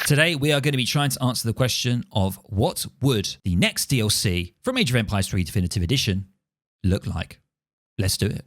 Today, we are going to be trying to answer the question of what would the next DLC from Age of Empires 3 Definitive Edition look like? Let's do it.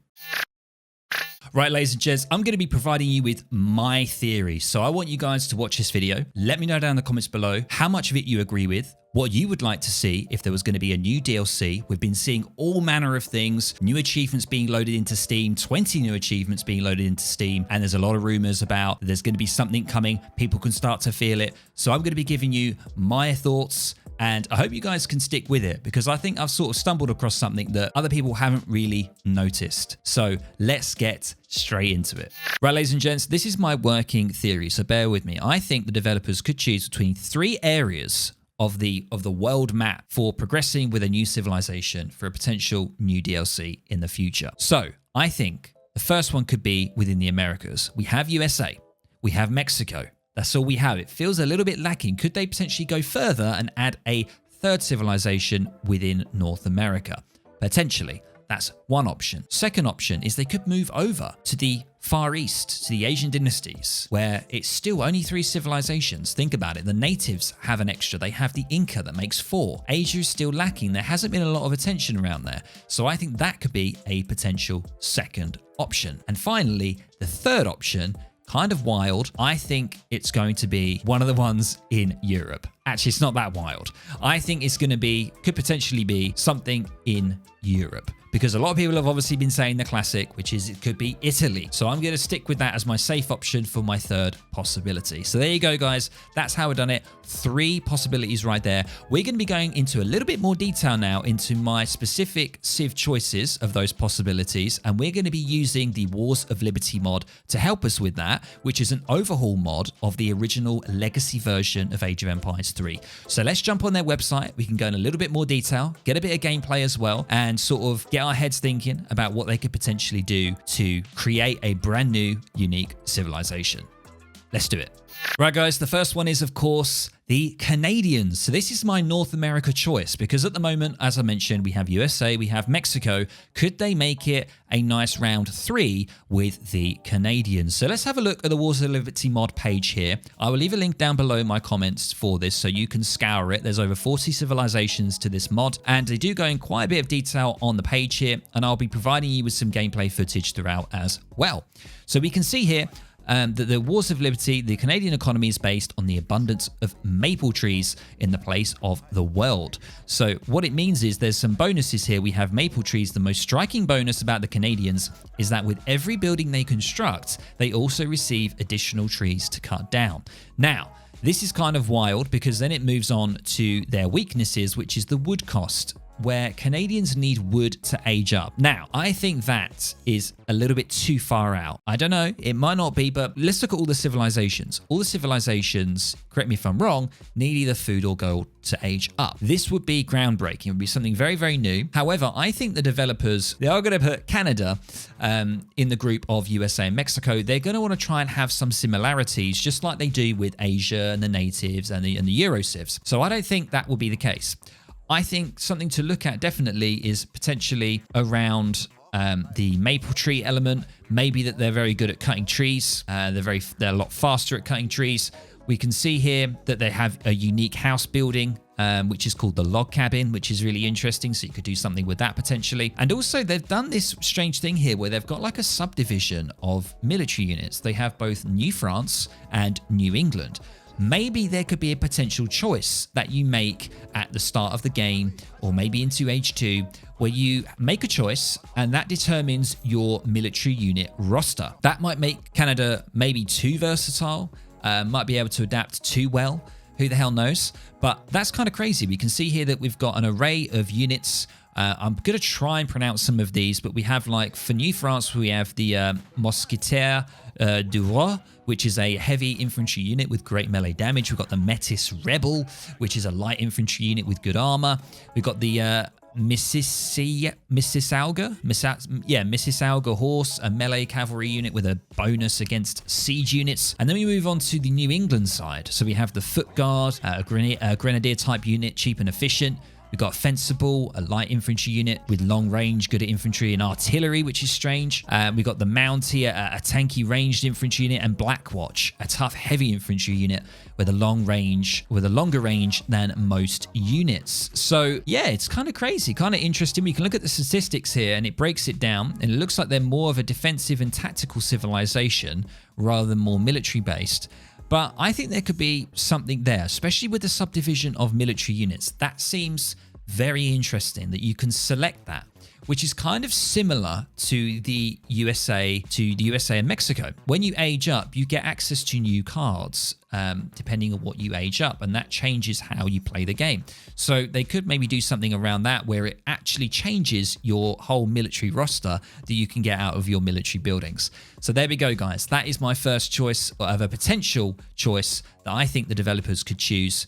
Right, ladies and gents, I'm going to be providing you with my theory. So I want you guys to watch this video. Let me know down in the comments below how much of it you agree with, what you would like to see if there was going to be a new DLC. We've been seeing all manner of things, new achievements being loaded into Steam, 20 new achievements being loaded into Steam, and there's a lot of rumors about there's going to be something coming. People can start to feel it. So I'm going to be giving you my thoughts, and I hope you guys can stick with it because I think I've sort of stumbled across something that other people haven't really noticed. So let's get straight into it. Right, ladies and gents, this is my working theory, so bear with me. I think the developers could choose between 3 areas of the world map for progressing with a new civilization for a potential new DLC in the future. So I think the first one could be within the Americas. We have USA, we have Mexico. That's all we have. It feels a little bit lacking. Could they potentially go further and add a 3rd civilization within North America? Potentially. That's one option. Second option is they could move over to the Far East, to the Asian dynasties, where it's still only 3 civilizations. Think about it. The natives have an extra. They have the Inca that makes 4. Asia is still lacking. There hasn't been a lot of attention around there. So I think that could be a potential second option. And finally, the third option, kind of wild. I think it's going to be one of the ones in Europe. Actually, it's not that wild. I think it's going to be, could potentially be something in Europe. Because a lot of people have obviously been saying the classic, which is it could be Italy. So I'm going to stick with that as my safe option for my third possibility. So there you go, guys. That's how we've done it. 3 possibilities right there. We're going to be going into a little bit more detail now into my specific Civ choices of those possibilities. And we're going to be using the Wars of Liberty mod to help us with that, which is an overhaul mod of the original legacy version of Age of Empires 3. So let's jump on their website. We can go in a little bit more detail, get a bit of gameplay as well, and sort of get our heads thinking about what they could potentially do to create a brand new, unique civilization. Let's do it. Right, guys, the first one is, of course, the Canadians. So this is my North America choice because at the moment, as I mentioned, we have USA, we have Mexico. Could they make it a nice round 3 with the Canadians? So let's have a look at the Wars of Liberty mod page here. I will leave a link down below in my comments for this so you can scour it. There's over 40 civilizations to this mod, and they do go in quite a bit of detail on the page here, and I'll be providing you with some gameplay footage throughout as well. So we can see here that the Wars of Liberty, the Canadian economy is based on the abundance of maple trees in the place of the world. So what it means is there's some bonuses here. We have maple trees. The most striking bonus about the Canadians is that with every building they construct, they also receive additional trees to cut down. Now, this is kind of wild because then it moves on to their weaknesses, which is the wood cost, where Canadians need wood to age up. Now, I think that is a little bit too far out. I don't know, it might not be, but let's look at all the civilizations. All the civilizations, correct me if I'm wrong, need either food or gold to age up. This would be groundbreaking. It would be something very, very new. However, I think the developers, they are going to put Canada in the group of USA and Mexico. They're going to want to try and have some similarities, just like they do with Asia and the natives and the Euro civs. So I don't think that will be the case. I think something to look at definitely is potentially around the maple tree element. Maybe that they're very good at cutting trees. They're a lot faster at cutting trees. We can see here that they have a unique house building, which is called the log cabin, which is really interesting. So you could do something with that potentially. And also they've done this strange thing here where they've got like a subdivision of military units. They have both New France and New England. Maybe there could be a potential choice that you make at the start of the game or maybe into Age 2 where you make a choice and that determines your military unit roster. That might make Canada maybe too versatile, might be able to adapt too well. Who the hell knows? But that's kind of crazy. We can see here that we've got an array of units. I'm going to try and pronounce some of these, but we have like for New France, we have the Mousquetaire du Roi, which is a heavy infantry unit with great melee damage. We've got the Metis Rebel, which is a light infantry unit with good armor. We've got the Mississauga horse, a melee cavalry unit with a bonus against siege units. And then we move on to the New England side. So we have the Foot Guard, a grenadier type unit, cheap and efficient. We've got Fencible, a light infantry unit with long range, good at infantry and artillery, which is strange. We've got the Mountie, a tanky ranged infantry unit, and Blackwatch, a tough heavy infantry unit with a longer range than most units. So yeah, it's kind of crazy, kind of interesting. We can look at the statistics here and it breaks it down, and it looks like they're more of a defensive and tactical civilization rather than more military based. But I think there could be something there, especially with the subdivision of military units. That seems very interesting that you can select that, which is kind of similar to the USA and Mexico. When you age up, you get access to new cards, depending on what you age up, and that changes how you play the game. So they could maybe do something around that where it actually changes your whole military roster that you can get out of your military buildings. So there we go, guys. That is my first choice of a potential choice that I think the developers could choose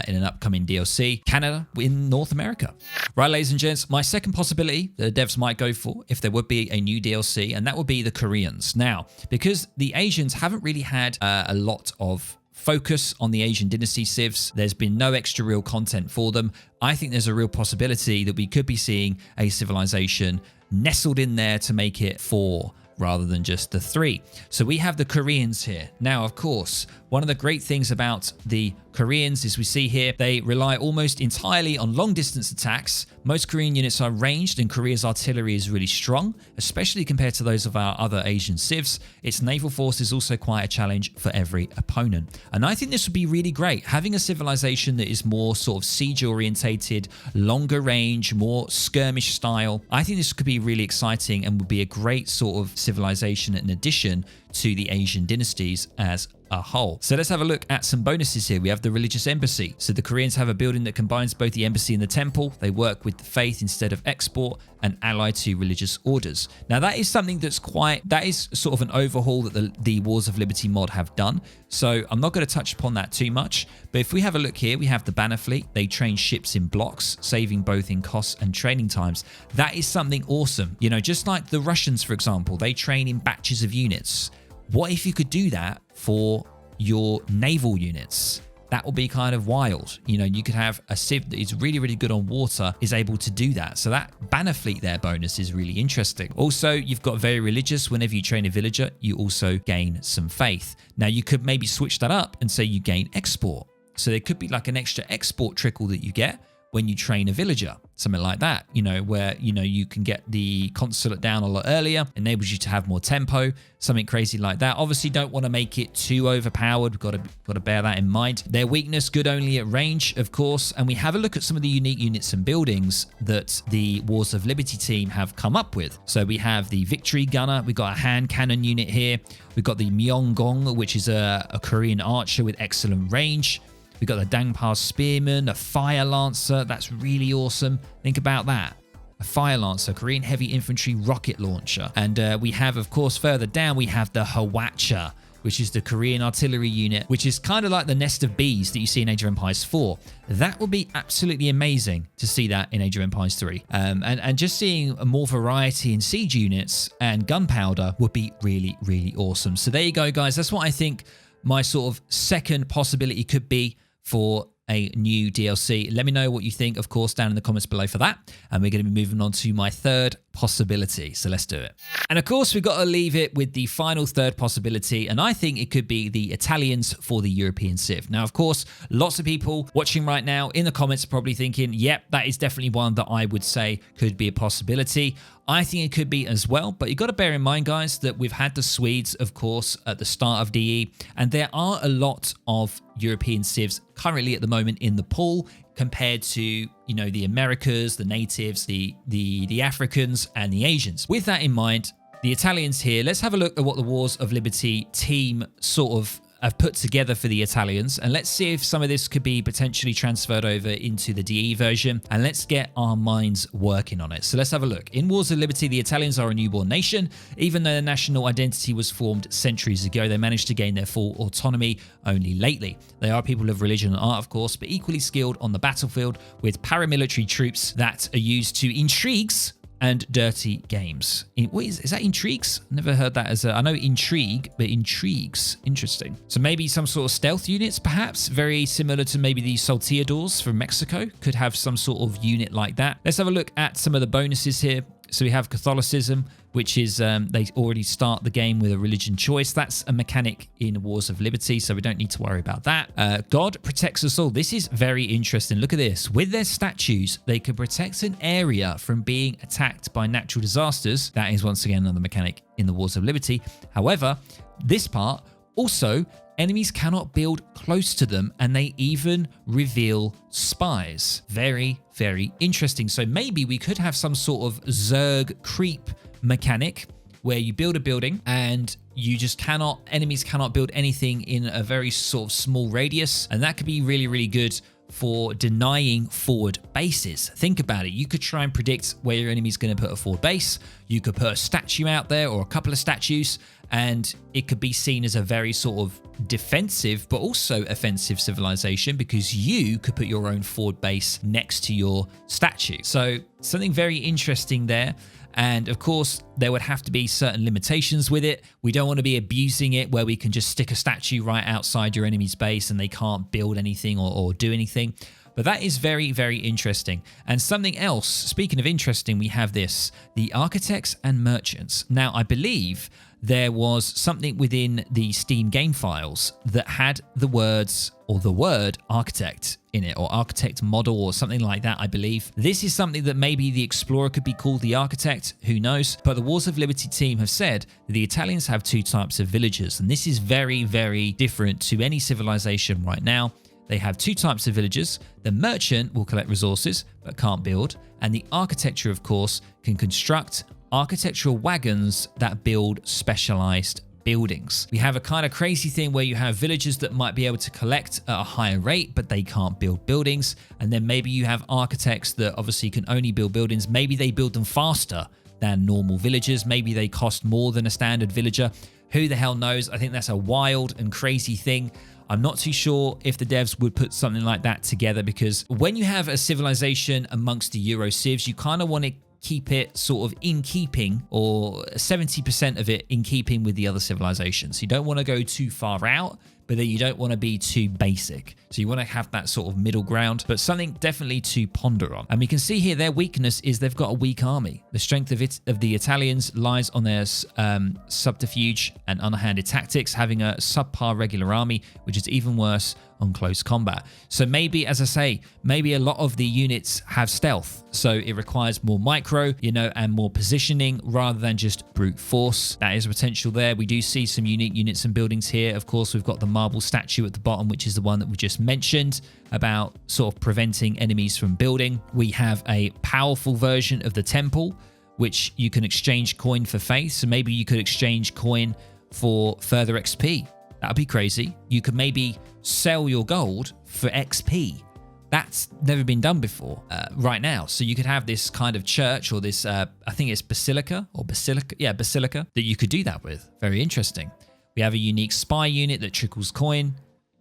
in an upcoming DLC, Canada in North America. Right, ladies and gents, my second possibility the devs might go for if there would be a new DLC, and that would be the Koreans. Now, because the Asians haven't really had a lot of focus on the Asian dynasty civs, there's been no extra real content for them. I think there's a real possibility that we could be seeing a civilization nestled in there to make it 4 rather than just the 3. So we have the Koreans here. Now, of course, one of the great things about the Koreans is we see here, they rely almost entirely on long distance attacks. Most Korean units are ranged, and Korea's artillery is really strong, especially compared to those of our other Asian civs. Its naval force is also quite a challenge for every opponent. And I think this would be really great, having a civilization that is more sort of siege orientated, longer range, more skirmish style. I think this could be really exciting and would be a great sort of civilization in addition to the Asian dynasties as a whole. So let's have a look at some bonuses here. We have the religious embassy. So the Koreans have a building that combines both the embassy and the temple. They work with the faith instead of export and ally to religious orders. Now that is something that is sort of an overhaul that the Wars of Liberty mod have done. So I'm not going to touch upon that too much. But if we have a look here, we have the banner fleet. They train ships in blocks, saving both in costs and training times. That is something awesome. You know, just like the Russians, for example, they train in batches of units. What if you could do that for your naval units? That would be kind of wild. You know, you could have a civ that is really, really good on water is able to do that. So that banner fleet there bonus is really interesting. Also, you've got very religious. Whenever you train a villager, you also gain some faith. Now, you could maybe switch that up and say you gain export. So there could be like an extra export trickle that you get when you train a villager, something like that, you know, where, you know, you can get the consulate down a lot earlier, enables you to have more tempo, something crazy like that. Obviously, don't want to make it too overpowered. We've got to bear that in mind. Their weakness, good only at range, of course. And we have a look at some of the unique units and buildings that the Wars of Liberty team have come up with. So we have the Victory Gunner. We've got a hand cannon unit here. We've got the Myeonggong, which is a Korean archer with excellent range. We've got the Dangpa Spearman, a Fire Lancer. That's really awesome. Think about that. A Fire Lancer, Korean heavy infantry rocket launcher. And we have, of course, further down, we have the Hwatcha, which is the Korean artillery unit, which is kind of like the nest of bees that you see in Age of Empires 4. That would be absolutely amazing to see that in Age of Empires 3. And just seeing more variety in siege units and gunpowder would be really, really awesome. So there you go, guys. That's what I think my sort of second possibility could be for a new DLC. Let me know what you think, of course, down in the comments below for that. And we're going to be moving on to my third possibility. So let's do it. And of course, we've got to leave it with the final third possibility. And I think it could be the Italians for the European Civ. Now, of course, lots of people watching right now in the comments are probably thinking, yep, that is definitely one that I would say could be a possibility. I think it could be as well, but you've got to bear in mind, guys, that we've had the Swedes, of course, at the start of DE, and there are a lot of European civs currently at the moment in the pool compared to, you know, the Americas, the natives, the Africans, and the Asians. With that in mind, the Italians here, let's have a look at what the Wars of Liberty team sort of have put together for the Italians, and let's see if some of this could be potentially transferred over into the DE version, and let's get our minds working on it. So let's have a look. In Wars of Liberty, the Italians are a newborn nation. Even though their national identity was formed centuries ago, they managed to gain their full autonomy only lately. They are people of religion and art, of course, but equally skilled on the battlefield with paramilitary troops that are used to intrigues and dirty games. What is that intrigues? Never heard that as a, I know intrigue, but intrigues. Interesting. So maybe some sort of stealth units, perhaps very similar to maybe the salteadors from Mexico could have some sort of unit like that. Let's have a look at some of the bonuses here. So we have Catholicism, which is they already start the game with a religion choice. That's a mechanic in Wars of Liberty, so we don't need to worry about that. God protects us all. This is very interesting. Look at this. With their statues, they can protect an area from being attacked by natural disasters. That is once again another mechanic in the Wars of Liberty. However, this part also, enemies cannot build close to them, and they even reveal spies. Very, very interesting. So maybe we could have some sort of Zerg creep mechanic where you build a building and you just enemies cannot build anything in a very sort of small radius. And that could be really, really good for denying forward bases. Think about it. You could try and predict where your enemy's going to put a forward base. You could put a statue out there or a couple of statues, and it could be seen as a very sort of defensive but also offensive civilization because you could put your own forward base next to your statue. So something very interesting there. And of course, there would have to be certain limitations with it. We don't want to be abusing it where we can just stick a statue right outside your enemy's base and they can't build anything or do anything. But that is very, very interesting. And something else, speaking of interesting, we have this, the architects and merchants. Now, I believe there was something within the Steam game files that had the words or the word architect in it, or architect model or something like that, I believe. This is something that maybe the Explorer could be called the architect, who knows? But the Wars of Liberty team have said that the Italians have two types of villagers, and this is very, very different to any civilization right now. They have two types of villagers. The merchant will collect resources but can't build, and the architecture, of course, can construct architectural wagons that build specialized buildings. We have a kind of crazy thing where you have villagers that might be able to collect at a higher rate, but they can't build buildings. And then maybe you have architects that obviously can only build buildings. Maybe they build them faster than normal villagers. Maybe they cost more than a standard villager. Who the hell knows? I think that's a wild and crazy thing. I'm not too sure if the devs would put something like that together, because when you have a civilization amongst the Euro civs, you kind of want to keep it sort of in keeping, or 70% of it in keeping with the other civilizations. You don't want to go too far out, but then you don't want to be too basic. So you want to have that sort of middle ground, but something definitely to ponder on. And we can see here their weakness is they've got a weak army. The strength of the Italians lies on their subterfuge and underhanded tactics, having a subpar regular army, which is even worse on close combat. So maybe, as I say, maybe a lot of the units have stealth, so it requires more micro, and more positioning rather than just brute force. That is a potential there. We do see some unique units and buildings here. Of course, we've got the marble statue at the bottom, which is the one that we just mentioned about sort of preventing enemies from building. We have a powerful version of the temple, which you can exchange coin for faith. So maybe you could exchange coin for further XP. That'd be crazy. You could maybe sell your gold for XP. That's never been done before right now. So you could have this kind of church, or this, I think it's basilica, that you could do that with. Very interesting. We have a unique spy unit that trickles coin.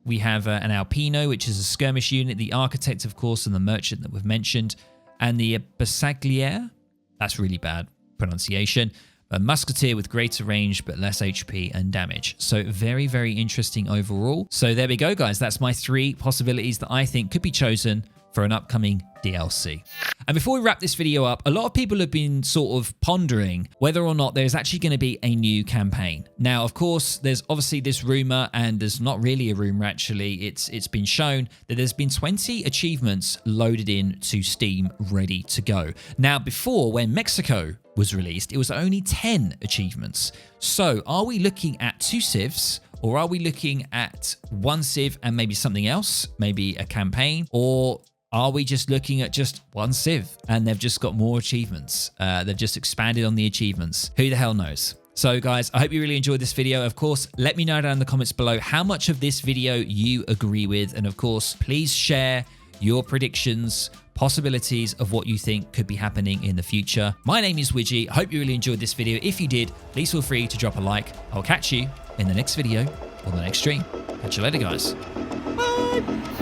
We have an Alpino, which is a skirmish unit, the architect, of course, and the merchant that we've mentioned, and the Bersagliere. That's really bad pronunciation. A musketeer with greater range but less HP and damage. So very, very interesting overall. So there we go, guys. That's my 3 possibilities that I think could be chosen for an upcoming DLC. And before we wrap this video up, a lot of people have been sort of pondering whether or not there's actually going to be a new campaign. Now, of course, there's obviously this rumor, and there's not really a rumor actually. It's been shown that there's been 20 achievements loaded in to Steam ready to go. Now, before, when Mexico was released, it was only 10 achievements. So are we looking at 2 civs? Or are we looking at 1 civ and maybe something else, maybe a campaign? Or are we just looking at just 1 civ and they've just got more achievements? They've just expanded on the achievements. Who the hell knows? So guys, I hope you really enjoyed this video. Of course, let me know down in the comments below how much of this video you agree with. And of course, please share your predictions, possibilities of what you think could be happening in the future. My name is Widgie. I hope you really enjoyed this video. If you did, please feel free to drop a like. I'll catch you in the next video or the next stream. Catch you later, guys. Bye.